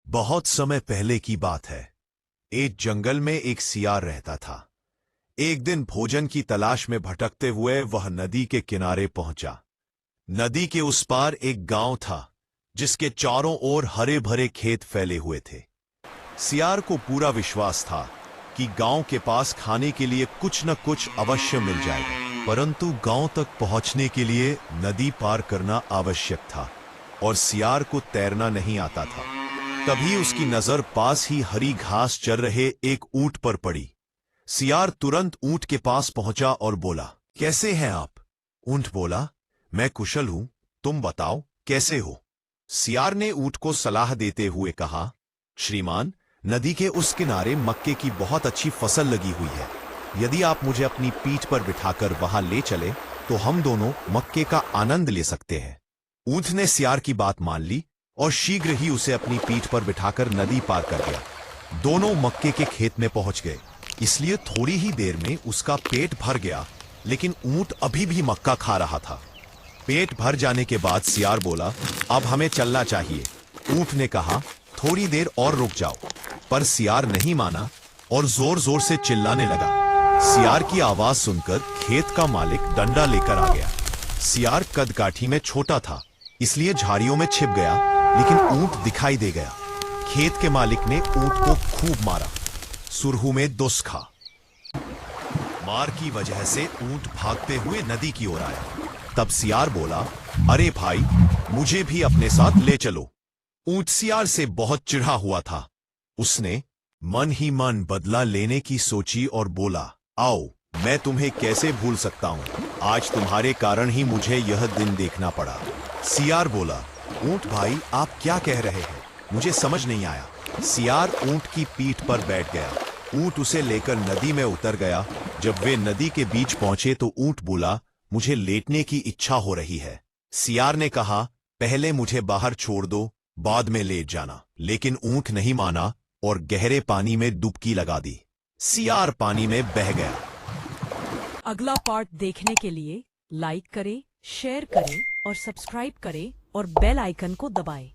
बहुत समय पहले की बात है। एक जंगल में एक सियार रहता था। एक दिन भोजन की तलाश में भटकते हुए वह नदी के किनारे पहुंचा। नदी के उस पार एक गांव था जिसके चारों ओर हरे भरे खेत फैले हुए थे। सियार को पूरा विश्वास था कि गांव के पास खाने के लिए कुछ न कुछ अवश्य मिल जाएगा, परंतु गांव तक पहुंचने के लिए नदी पार करना आवश्यक था और सियार को तैरना नहीं आता था। तभी उसकी नजर पास ही हरी घास चर रहे एक ऊंट पर पड़ी। सियार तुरंत ऊंट के पास पहुंचा और बोला, कैसे हैं आप? ऊंट बोला, मैं कुशल हूं, तुम बताओ कैसे हो? सियार ने ऊंट को सलाह देते हुए कहा, श्रीमान, नदी के उस किनारे मक्के की बहुत अच्छी फसल लगी हुई है। यदि आप मुझे अपनी पीठ पर बिठाकर वहां ले चले तो हम दोनों मक्के का आनंद ले सकते हैं। ऊंट ने सियार की बात मान ली और शीघ्र ही उसे अपनी पीठ पर बिठाकर नदी पार कर गया। दोनों मक्के के खेत में पहुंच गए, इसलिए थोड़ी ही देर में उसका पेट भर गया, लेकिन ऊंट अभी भी मक्का खा रहा था। पेट भर जाने के बाद सियार बोला, अब हमें चलना चाहिए। ऊंट ने कहा, थोड़ी देर और रुक जाओ, पर सियार नहीं माना और जोर जोर से चिल्लाने लगा। सियार की आवाज सुनकर खेत का मालिक डंडा लेकर आ गया। सियार कदकाठी में छोटा था, इसलिए झाड़ियों में छिप गया, लेकिन ऊंट दिखाई दे गया। खेत के मालिक ने ऊंट को खूब मारा, सुरहू में दुस खा। मार की वजह से ऊंट भागते हुए नदी की ओर आया। तब सियार बोला, अरे भाई, मुझे भी अपने साथ ले चलो। ऊंट सियार से बहुत चिढ़ा हुआ था। उसने मन ही मन बदला लेने की सोची और बोला, आओ, मैं तुम्हें कैसे भूल सकता हूं? आज तुम्हारे कारण ही मुझे यह दिन देखना पड़ा। सियार बोला, ऊंट भाई, आप क्या कह रहे हैं? मुझे समझ नहीं आया। सियार ऊंट की पीठ पर बैठ गया। ऊंट उसे लेकर नदी में उतर गया। जब वे नदी के बीच पहुंचे तो ऊंट बोला, मुझे लेटने की इच्छा हो रही है। सियार ने कहा, पहले मुझे बाहर छोड़ दो, बाद में लेट जाना। लेकिन ऊंट नहीं माना और गहरे पानी में डुबकी लगा दी। सियार पानी में बह गया। अगला पार्ट देखने के लिए लाइक करें, शेयर करें और सब्सक्राइब करें और बेल आइकन को दबाएं।